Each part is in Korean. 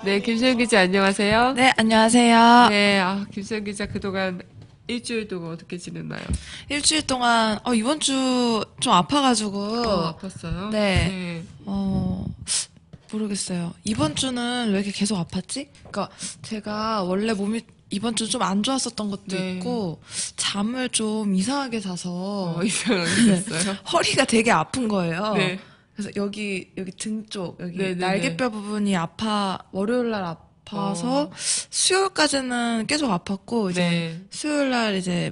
네, 김소연 기자 안녕하세요. 네, 안녕하세요. 네, 김소연 기자 그동안 일주일 동안 어떻게 지냈나요? 일주일 동안, 이번 주 좀 아파가지고, 아팠어요? 네, 네. 모르겠어요. 이번 주는 왜 이렇게 계속 아팠지? 그러니까 제가 원래 몸이 이번 주 좀 안 좋았었던 것도 네. 있고, 잠을 좀 이상하게 자서, 이상하게 됐어요? 허리가 되게 아픈 거예요. 네. 그래서 여기 등 쪽, 여기 네네네. 날개뼈 부분이 월요일 날 아파서 수요일까지는 계속 아팠고, 이제 네. 수요일 날 이제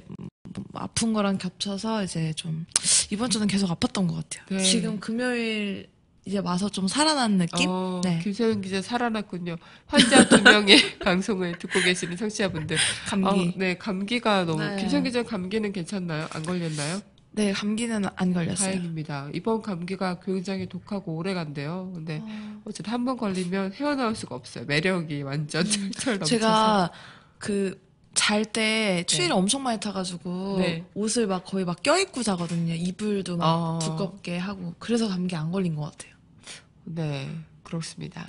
아픈 거랑 겹쳐서 이제 좀 이번 주는 계속 아팠던 것 같아요. 네. 지금 금요일 이제 와서 좀 살아난 느낌? 네. 김소연 기자 살아났군요. 환자 2명의 방송을 듣고 계시는 청취자분들. 감기. 네, 감기가 너무. 네. 김소연 기자 감기는 괜찮나요? 안 걸렸나요? 네, 감기는 안 걸렸어요. 다행입니다. 이번 감기가 굉장히 독하고 오래 간대요. 근데 어쨌든 한 번 걸리면 헤어나올 수가 없어요. 매력이 완전 철철 넘쳐서. 제가 잘 때 추위를 엄청 많이 타가지고 네. 옷을 막 거의 막 껴입고 자거든요. 이불도 막 두껍게 하고. 그래서 감기 안 걸린 것 같아요. 네, 그렇습니다.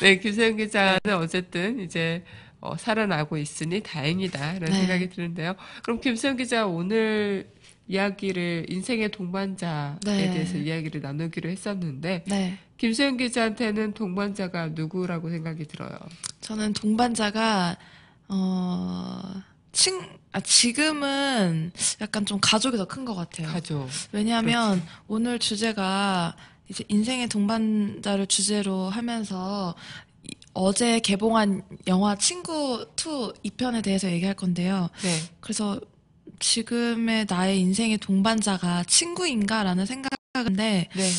네, 김소연 기자는 어쨌든 이제 살아나고 있으니 다행이다 이런 네. 생각이 드는데요. 그럼 김소연 기자 오늘 이야기를 인생의 동반자에 네. 대해서 이야기를 나누기로 했었는데 네. 김소연 기자한테는 동반자가 누구라고 생각이 들어요? 저는 동반자가 지금은 약간 좀 가족이 더 큰 것 같아요. 가족. 왜냐하면 그렇지. 오늘 주제가 이제 인생의 동반자를 주제로 하면서 어제 개봉한 영화 친구 2 2편에 대해서 얘기할 건데요. 네. 그래서 지금의 나의 인생의 동반자가 친구인가라는 생각인데 네.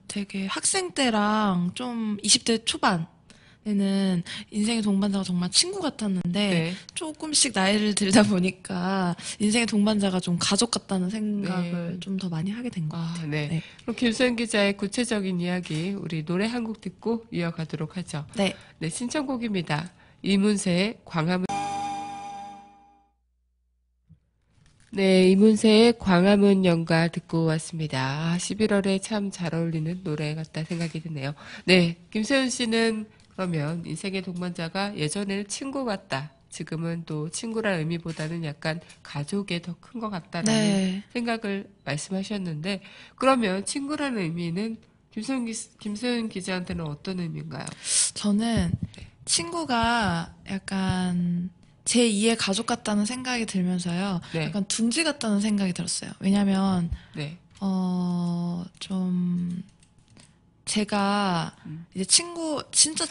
되게 학생 때랑 좀 20대 초반에는 인생의 동반자가 정말 친구 같았는데 네. 조금씩 나이를 들다 보니까 인생의 동반자가 좀 가족 같다는 생각을 네. 좀 더 많이 하게 된 것 같아요. 네. 네. 그럼 김소연 기자의 구체적인 이야기 우리 노래 한 곡 듣고 이어가도록 하죠. 네. 네, 신청곡입니다. 이문세의 광화문. 네, 이문세의 광화문 연가 듣고 왔습니다. 11월에 참 잘 어울리는 노래 같다 생각이 드네요. 네, 김소연 씨는 그러면 인생의 동반자가 예전에는 친구 같다. 지금은 또 친구란 의미보다는 약간 가족에 더 큰 것 같다라는 네. 생각을 말씀하셨는데, 그러면 친구라는 의미는 김소연 기자한테는 어떤 의미인가요? 저는 친구가 약간 제2의 가족 같다는 생각이 들면서요. 네. 약간 둥지 같다는 생각이 들었어요. 왜냐면 네. 좀 제가 이제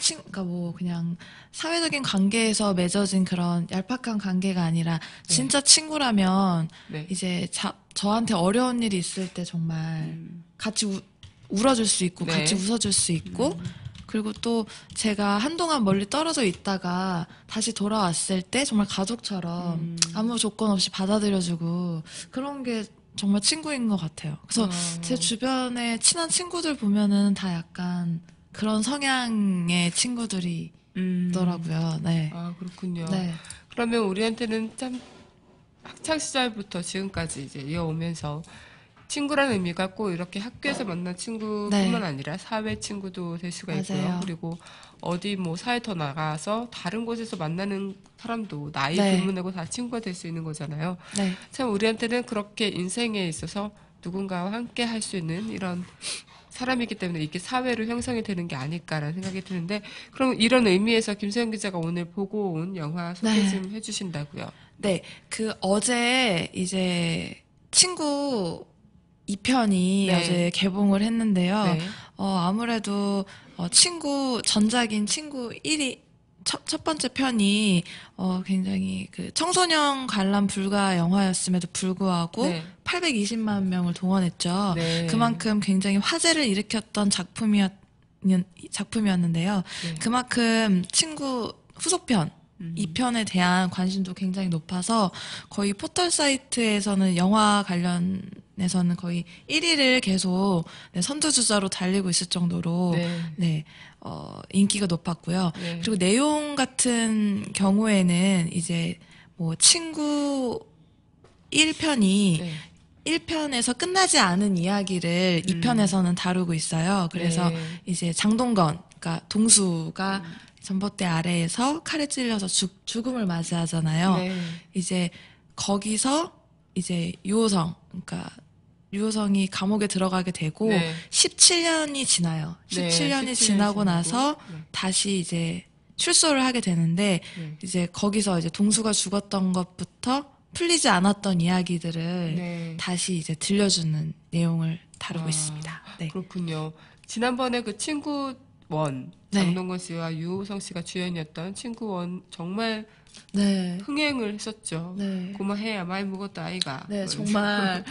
그러니까 뭐 그냥 사회적인 관계에서 맺어진 그런 얄팍한 관계가 아니라 진짜 친구라면 네. 이제 저한테 어려운 일이 있을 때 정말 같이 울어줄 수 있고 네. 같이 웃어줄 수 있고 그리고 또 제가 한동안 멀리 떨어져 있다가 다시 돌아왔을 때 정말 가족처럼 아무 조건 없이 받아들여주고 그런 게 정말 친구인 것 같아요. 그래서 제 주변에 친한 친구들 보면은 다 약간 그런 성향의 친구들이 있더라고요. 네. 아, 그렇군요. 네. 그러면 우리한테는 참 학창 시절부터 지금까지 이제 이어오면서 친구라는 의미가 꼭 이렇게 학교에서 만난 친구뿐만 네. 아니라 사회 친구도 될 수가 맞아요. 있고요. 그리고 어디 뭐 사회 더 나가서 다른 곳에서 만나는 사람도 나이 네. 불문하고 다 친구가 될 수 있는 거잖아요. 네. 참 우리한테는 그렇게 인생에 있어서 누군가와 함께 할 수 있는 이런 사람이기 때문에 이게 사회로 형성이 되는 게 아닐까라는 생각이 드는데, 그럼 이런 의미에서 김소연 기자가 오늘 보고 온 영화 소개 네. 좀 해주신다고요? 네. 어제 이제 친구 2편이 네. 어제 개봉을 했는데요. 네. 아무래도 전작인 친구 1위 첫 번째 편이 굉장히 그 청소년 관람 불가 영화였음에도 불구하고 네. 820만 명을 동원했죠. 네. 그만큼 굉장히 화제를 일으켰던 작품이었는데요. 네. 그만큼 친구 후속편 2편에 대한 관심도 굉장히 높아서 거의 포털 사이트에서는 영화 관련해서는 거의 1위를 계속 선두주자로 달리고 있을 정도로 네. 인기가 높았고요. 네. 그리고 내용 같은 경우에는 이제 뭐 친구 1편이 네. 1편에서 끝나지 않은 이야기를 2편에서는 다루고 있어요. 그래서 네. 이제 장동건 그러니까 동수가 전봇대 아래에서 칼에 찔려서 죽음을 맞이하잖아요. 네. 이제 거기서 이제 유호성, 그러니까 유호성이 감옥에 들어가게 되고 네. 17년이 지나요. 네, 17년이 17년이 지나고 지나고, 나서 네. 다시 이제 출소를 하게 되는데 네. 이제 거기서 이제 동수가 죽었던 것부터 풀리지 않았던 이야기들을 네. 다시 이제 들려주는 내용을 다루고 아, 있습니다. 네. 그렇군요. 지난번에 그 친구 원, 네. 장동건 씨와 유호성 씨가 주연이었던 친구 원 정말 네. 흥행을 했었죠. 네. 고마해야 많이 먹었다 아이가. 네, 뭐 정말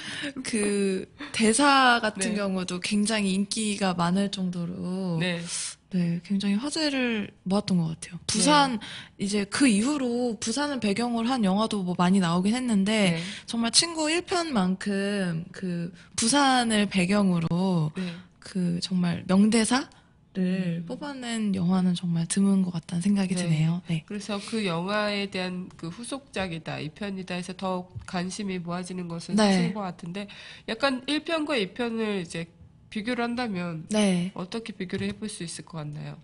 그 대사 같은 네. 경우도 굉장히 인기가 많을 정도로 네. 네, 굉장히 화제를 모았던 것 같아요. 부산 이제 그 이후로 부산을 배경으로 한 영화도 뭐 많이 나오긴 했는데 네. 정말 친구 1편만큼 그 부산을 배경으로 네. 그 정말 명대사를 뽑아낸 영화는 정말 드문 것 같다는 생각이 네. 드네요. 네. 그래서 그 영화에 대한 그 후속작이다, 2편이다 해서 더 관심이 모아지는 것은 네. 사실인 것 같은데, 약간 1편과 2편을 이제 비교를 한다면, 네. 어떻게 비교를 해볼 수 있을 것 같나요?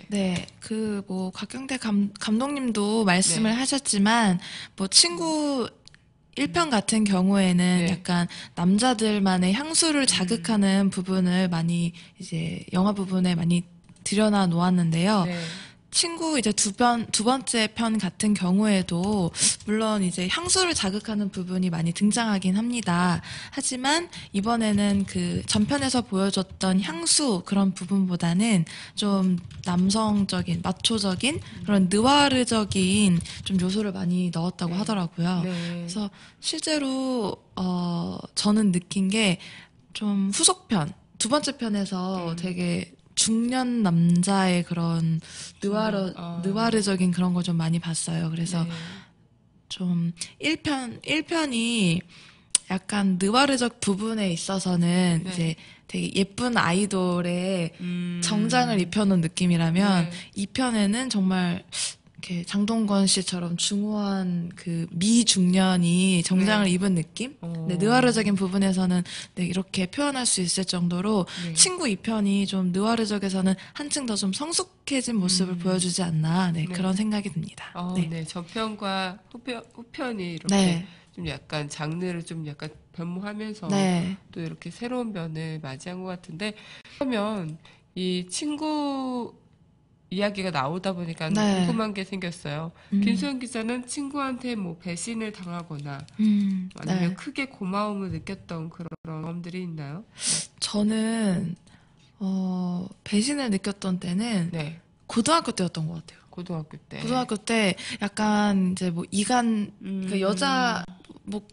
네, 그, 뭐, 곽경태 감독님도 말씀을 네. 하셨지만, 뭐, 친구 1편 같은 경우에는 네. 약간 남자들만의 향수를 자극하는 부분을 많이, 이제, 영화 부분에 많이 들여놔 놓았는데요. 네. 친구 이제 두 번째 편 같은 경우에도 물론 이제 향수를 자극하는 부분이 많이 등장하긴 합니다. 하지만 이번에는 그 전편에서 보여줬던 향수 그런 부분보다는 좀 남성적인, 마초적인 그런 느와르적인 좀 요소를 많이 넣었다고 하더라고요. 네. 그래서 실제로 저는 느낀 게 좀 후속편, 두 번째 편에서 되게 중년 남자의 그런 느와르적인 그런 걸 좀 많이 봤어요. 그래서 네. 좀 1편이 약간 느와르적 부분에 있어서는 네. 이제 되게 예쁜 아이돌의 정장을 입혀놓은 느낌이라면 네. 2편에는 정말 이렇게 장동건 씨처럼 중후한 그 미중년이 정장을 네. 입은 느낌? 어. 네, 느와르적인 부분에서는 네, 이렇게 표현할 수 있을 정도로 네. 친구 2편이 좀 느와르적에서는 한층 더 좀 성숙해진 모습을 보여주지 않나 네, 네. 그런 생각이 듭니다. 네. 네. 전편과 후편이 이렇게 네. 좀 약간 장르를 좀 약간 변모하면서 네. 또 이렇게 새로운 면을 맞이한 것 같은데, 그러면 이 친구 이야기가 나오다 보니까 네. 궁금한 게 생겼어요. 김소연 기자는 친구한테 뭐 배신을 당하거나 아니면 네. 크게 고마움을 느꼈던 그런 경험들이 있나요? 저는 배신을 느꼈던 때는 네. 고등학교 때였던 것 같아요. 고등학교 때. 고등학교 때 약간 이제 뭐 이간 그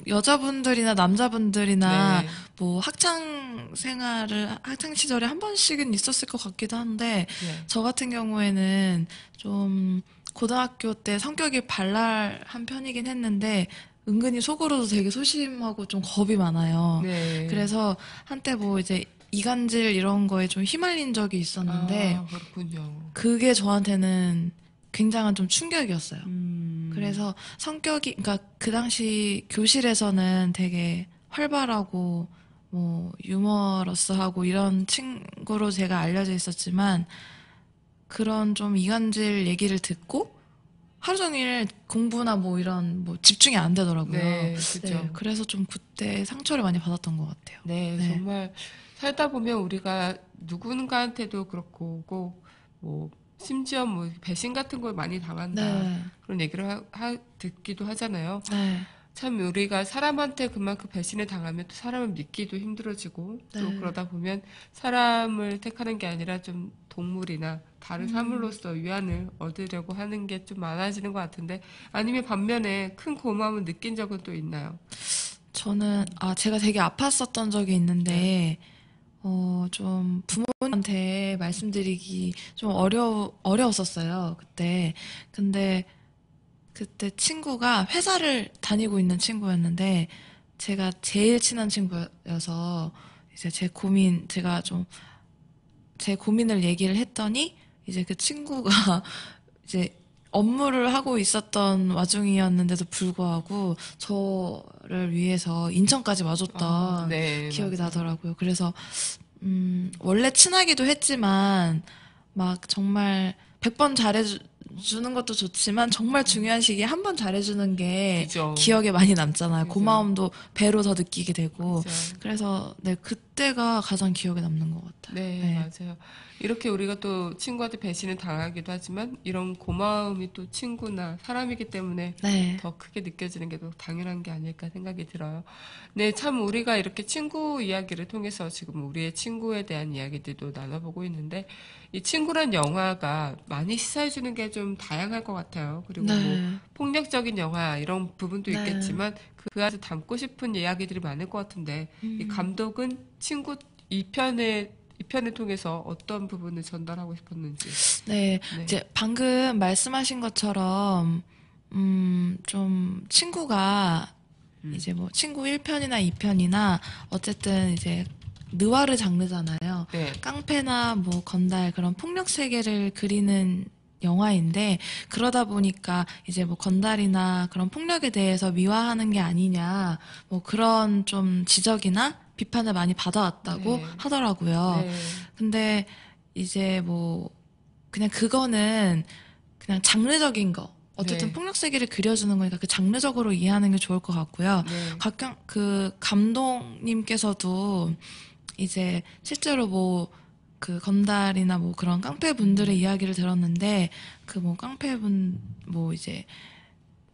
여자분들이나 남자분들이나 네. 뭐 학창 시절에 한 번씩은 있었을 것 같기도 한데 네. 저 같은 경우에는 좀 고등학교 때 성격이 발랄한 편이긴 했는데 은근히 속으로도 되게 소심하고 좀 겁이 많아요. 네. 그래서 한때 뭐 이제 이간질 이런 거에 좀 휘말린 적이 있었는데 그렇군요. 그게 저한테는 굉장한 좀 충격이었어요. 그래서 성격이, 그러니까 그 당시 교실에서는 되게 활발하고 뭐 유머러스하고 이런 친구로 제가 알려져 있었지만 그런 좀 이간질 얘기를 듣고 하루 종일 공부나 뭐 이런 뭐 집중이 안 되더라고요. 네, 그죠. 네, 그래서 좀 그때 상처를 많이 받았던 것 같아요. 네, 네. 정말 살다 보면 우리가 누군가한테도 그렇고 꼭 뭐 심지어 뭐 배신 같은 걸 많이 당한다 네. 그런 얘기를 듣기도 하잖아요. 네. 참 우리가 사람한테 그만큼 배신을 당하면 또 사람을 믿기도 힘들어지고 또 네. 그러다 보면 사람을 택하는 게 아니라 좀 동물이나 다른 사물로서 위안을 얻으려고 하는 게 좀 많아지는 것 같은데, 아니면 반면에 큰 고마움을 느낀 적은 또 있나요? 저는, 제가 되게 아팠었던 적이 있는데, 좀 부모님한테 말씀드리기 좀 어려웠었어요, 그때. 근데, 그때 친구가 회사를 다니고 있는 친구였는데, 제가 제일 친한 친구여서, 이제 제가 좀, 제 고민을 얘기를 했더니, 이제 그 친구가, 이제 업무를 하고 있었던 와중이었는데도 불구하고 저를 위해서 인천까지 와줬던 네, 기억이 맞아요. 나더라고요. 그래서 원래 친하기도 했지만 막 정말 100번 잘해주는 것도 좋지만 정말 중요한 시기에 한 번 잘해주는 게 그죠. 기억에 많이 남잖아요. 그죠. 고마움도 배로 더 느끼게 되고. 그죠. 그래서 네, 그때가 가장 기억에 남는 것 같아요. 네, 맞아요. 이렇게 우리가 또 친구한테 배신을 당하기도 하지만 이런 고마움이 또 친구나 사람이기 때문에 네. 더 크게 느껴지는 게 더 당연한 게 아닐까 생각이 들어요. 네, 참 우리가 이렇게 친구 이야기를 통해서 지금 우리의 친구에 대한 이야기들도 나눠보고 있는데 이 친구란 영화가 많이 시사해주는 게 좀 다양할 것 같아요. 그리고 뭐 네. 폭력적인 영화 이런 부분도 네. 있겠지만 그 안에서 담고 싶은 이야기들이 많을 것 같은데 이 감독은 친구 2편을 통해서 어떤 부분을 전달하고 싶었는지. 네, 네. 이제 방금 말씀하신 것처럼, 좀 친구가 이제 뭐 친구 1편이나 2편이나 어쨌든 이제 느와르 장르잖아요. 네. 깡패나 뭐 건달 그런 폭력 세계를 그리는 영화인데 그러다 보니까 이제 뭐 건달이나 그런 폭력에 대해서 미화하는 게 아니냐 뭐 그런 좀 지적이나 비판을 많이 받아왔다고 네. 하더라고요. 네. 근데 이제 뭐 그냥 그거는 그냥 장르적인 거. 어쨌든 네. 폭력 세계를 그려주는 거니까 그 장르적으로 이해하는 게 좋을 것 같고요. 네. 각경 그 감독님께서도 이제 실제로 뭐 그 건달이나 뭐 그런 깡패분들의 이야기를 들었는데 그 뭐 깡패분 뭐 이제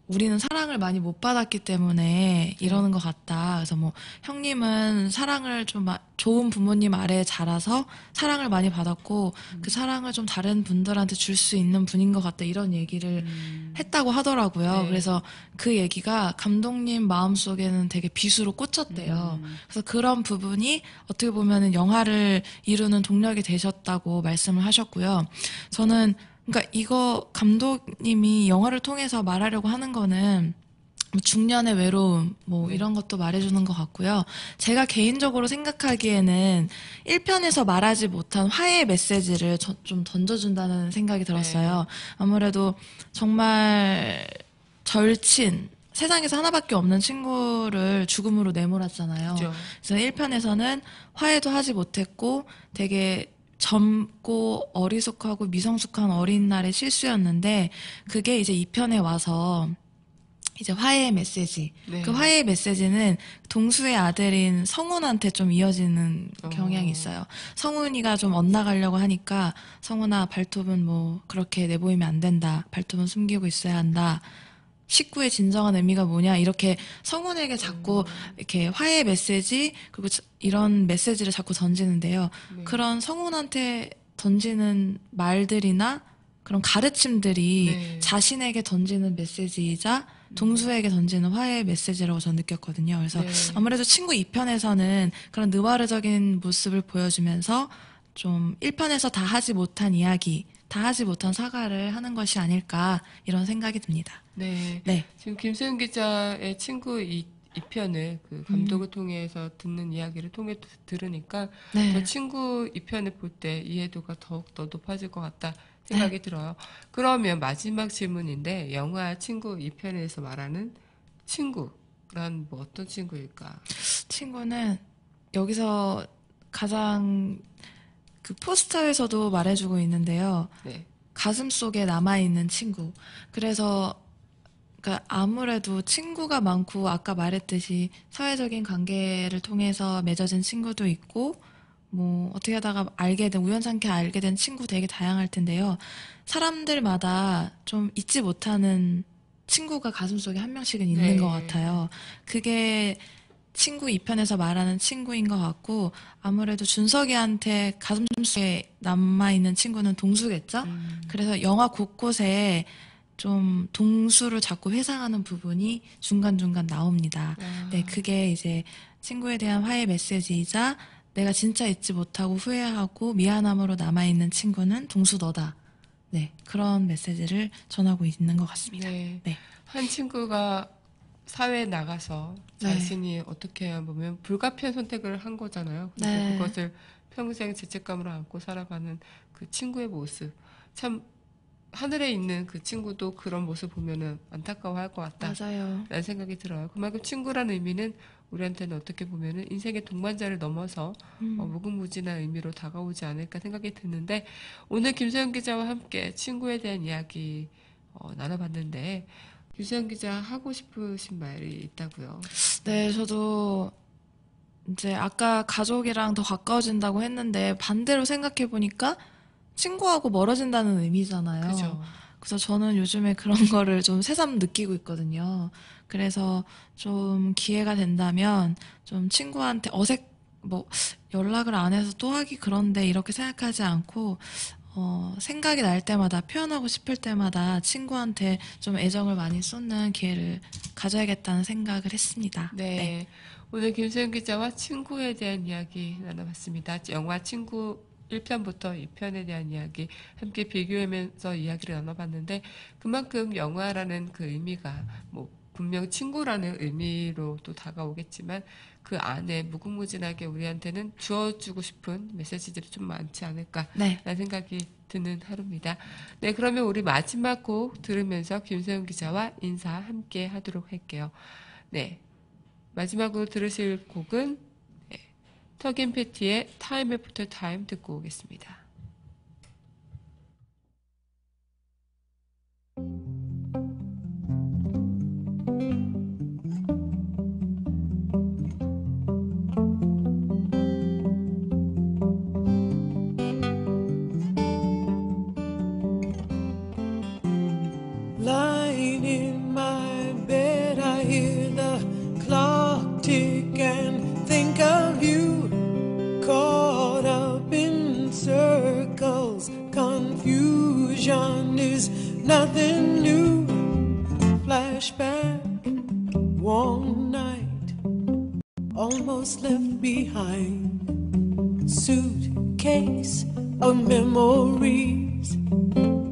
우리는 사랑을 많이 못 받았기 때문에 이러는 것 같다. 그래서 뭐 형님은 사랑을 좀 좋은 부모님 아래에 자라서 사랑을 많이 받았고 그 사랑을 좀 다른 분들한테 줄 수 있는 분인 것 같다. 이런 얘기를 했다고 하더라고요. 네. 그래서 그 얘기가 감독님 마음속에는 되게 비수로 꽂혔대요. 그래서 그런 부분이 어떻게 보면은 영화를 이루는 동력이 되셨다고 말씀을 하셨고요. 저는 그러니까 이거 감독님이 영화를 통해서 말하려고 하는 거는 뭐 중년의 외로움 뭐 네. 이런 것도 말해주는 것 같고요. 제가 개인적으로 생각하기에는 1편에서 말하지 못한 화해의 메시지를 좀 던져준다는 생각이 들었어요. 아무래도 정말 절친 세상에서 하나밖에 없는 친구를 죽음으로 내몰았잖아요. 그죠. 그래서 1편에서는 화해도 하지 못했고 되게 젊고 어리숙하고 미성숙한 어린 날의 실수였는데 그게 이제 2편에 와서 이제 화해의 메시지. 네. 그 화해의 메시지는 동수의 아들인 성훈한테 좀 이어지는 경향이 있어요. 성훈이가 좀 엇나가려고 하니까 성훈아 발톱은 뭐 그렇게 내보이면 안 된다. 발톱은 숨기고 있어야 한다. 식구의 진정한 의미가 뭐냐 이렇게 성훈에게 자꾸 이렇게 화해의 메시지 그리고 이런 메시지를 자꾸 던지는데요. 네. 그런 성훈한테 던지는 말들이나 그런 가르침들이 네. 자신에게 던지는 메시지이자 동수에게 던지는 화해의 메시지라고 저는 느꼈거든요. 그래서 네. 아무래도 친구 2편에서는 그런 느와르적인 모습을 보여주면서 좀 1편에서 다 하지 못한 이야기, 다 하지 못한 사과를 하는 것이 아닐까 이런 생각이 듭니다. 네. 네. 지금 김세윤 기자의 친구 이 편을 그 감독을 통해서 듣는 이야기를 통해 들으니까 네. 저 친구 2편을 볼 때 이해도가 더욱더 높아질 것 같다 생각이 들어요. 그러면 마지막 질문인데 영화 친구 2편에서 말하는 친구란 뭐 어떤 친구일까? 친구는 여기서 가장 그 포스터에서도 말해주고 있는데요. 네. 가슴 속에 남아있는 친구. 그래서 그러니까 아무래도 친구가 많고 아까 말했듯이 사회적인 관계를 통해서 맺어진 친구도 있고 뭐 어떻게 하다가 알게 된 우연찮게 알게 된 친구 되게 다양할 텐데요. 사람들마다 좀 잊지 못하는 친구가 가슴속에 한 명씩은 있는 네. 것 같아요. 그게 친구 2편에서 말하는 친구인 것 같고 아무래도 준석이한테 가슴속에 남아있는 친구는 동수겠죠? 그래서 영화 곳곳에 좀 동수를 자꾸 회상하는 부분이 중간중간 나옵니다. 네, 그게 이제 친구에 대한 화해 메시지이자 내가 진짜 잊지 못하고 후회하고 미안함으로 남아있는 친구는 동수 너다. 네, 그런 메시지를 전하고 있는 것 같습니다. 네. 네. 한 친구가 사회에 나가서 네. 자신이 어떻게 보면 불가피한 선택을 한 거잖아요. 그래서 네. 그것을 평생 죄책감으로 안고 살아가는 그 친구의 모습. 참 하늘에 있는 그 친구도 그런 모습 보면은 안타까워할 것 같다. 맞아요. 라는 생각이 들어요. 그만큼 친구라는 의미는 우리한테는 어떻게 보면은 인생의 동반자를 넘어서 무궁무진한 의미로 다가오지 않을까 생각이 드는데, 오늘 김소영 기자와 함께 친구에 대한 이야기 나눠봤는데, 김소영 기자 하고 싶으신 말이 있다고요? 네, 저도 이제 아까 가족이랑 더 가까워진다고 했는데 반대로 생각해 보니까 친구하고 멀어진다는 의미잖아요. 그죠. 그래서 저는 요즘에 그런 거를 좀 새삼 느끼고 있거든요. 그래서 좀 기회가 된다면 좀 친구한테 연락을 안 해서 또 하기 그런데 이렇게 생각하지 않고 생각이 날 때마다 표현하고 싶을 때마다 친구한테 좀 애정을 많이 쏟는 기회를 가져야겠다는 생각을 했습니다. 네. 오늘 김소영 기자와 친구에 대한 이야기 나눠봤습니다. 영화 친구 1편부터 2편에 대한 이야기 함께 비교하면서 이야기를 나눠봤는데, 그만큼 영화라는 그 의미가 분명 친구라는 의미로 또 다가오겠지만 그 안에 무궁무진하게 우리한테는 주어주고 싶은 메시지들이 좀 많지 않을까라는 생각이 드는 하루입니다. 네, 그러면 우리 마지막 곡 들으면서 김소영 기자와 인사 함께 하도록 할게요. 네, 마지막으로 들으실 곡은 터긴 패티의 Time After Time 듣고 오겠습니다. Lying in my bed, I hear the clock tick and think of you. Caught up in circles, confusion is nothing new. Flashback, warm night, almost left behind. Suitcase of memories.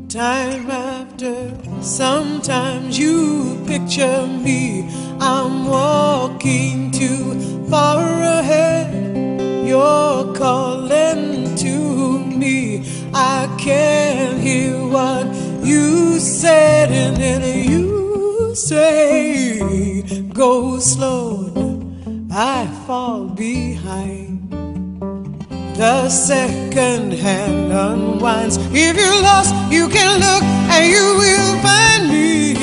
Time after, sometimes you picture me. I'm walking too far ahead. You're calling to me. I can't hear what you said, and then you say, go slow. I fall behind. The second hand unwinds. If you're lost, you can look and you will find me.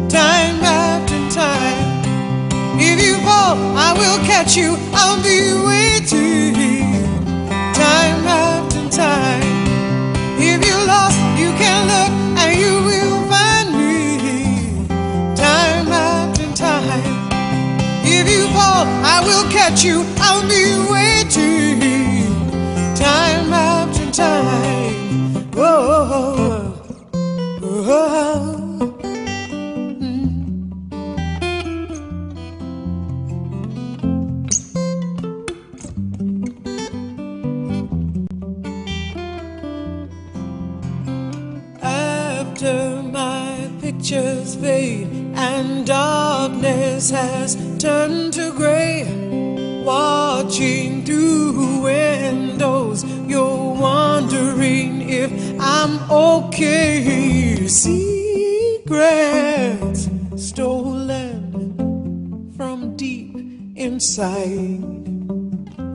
Time after time. If you fall, I will catch you. I'll be waiting. Time after time. If you're lost, you can look and you will find me. Time after time. If you fall, I will catch you. I'll be waiting. Time after time. Oh, oh, oh. After my pictures fade and darkness has turned to gray, watching through windows, you're wondering if I'm okay. Secrets stolen from deep inside.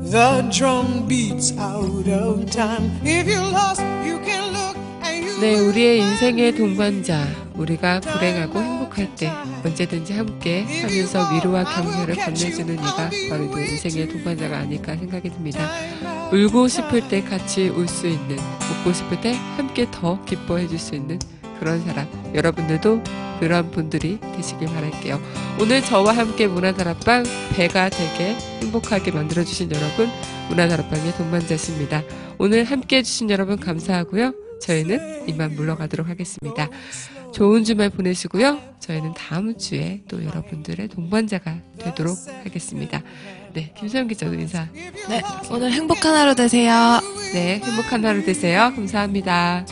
The drum beats out of time. If you're lost, you can look and you. 네, 우리의 인생의 동반자, 우리가 불행하고 행복할 때 언제든지 함께 하면서 위로와 격려를 건네주는 이가 바로 또 인생의 동반자가 아닐까 생각이 듭니다. 울고 싶을 때 같이 울 수 있는, 웃고 싶을 때 함께 더 기뻐해 줄 수 있는 그런 사람, 여러분들도 그런 분들이 되시길 바랄게요. 오늘 저와 함께 문화다락방 배가 되게 행복하게 만들어주신 여러분, 문화다락방의 동반자십니다. 오늘 함께 해주신 여러분 감사하고요. 저희는 이만 물러가도록 하겠습니다. 좋은 주말 보내시고요. 저희는 다음 주에 또 여러분들의 동반자가 되도록 하겠습니다. 네, 김소영 기자도 인사. 네, 오늘 행복한 하루 되세요. 네, 행복한 하루 되세요. 감사합니다.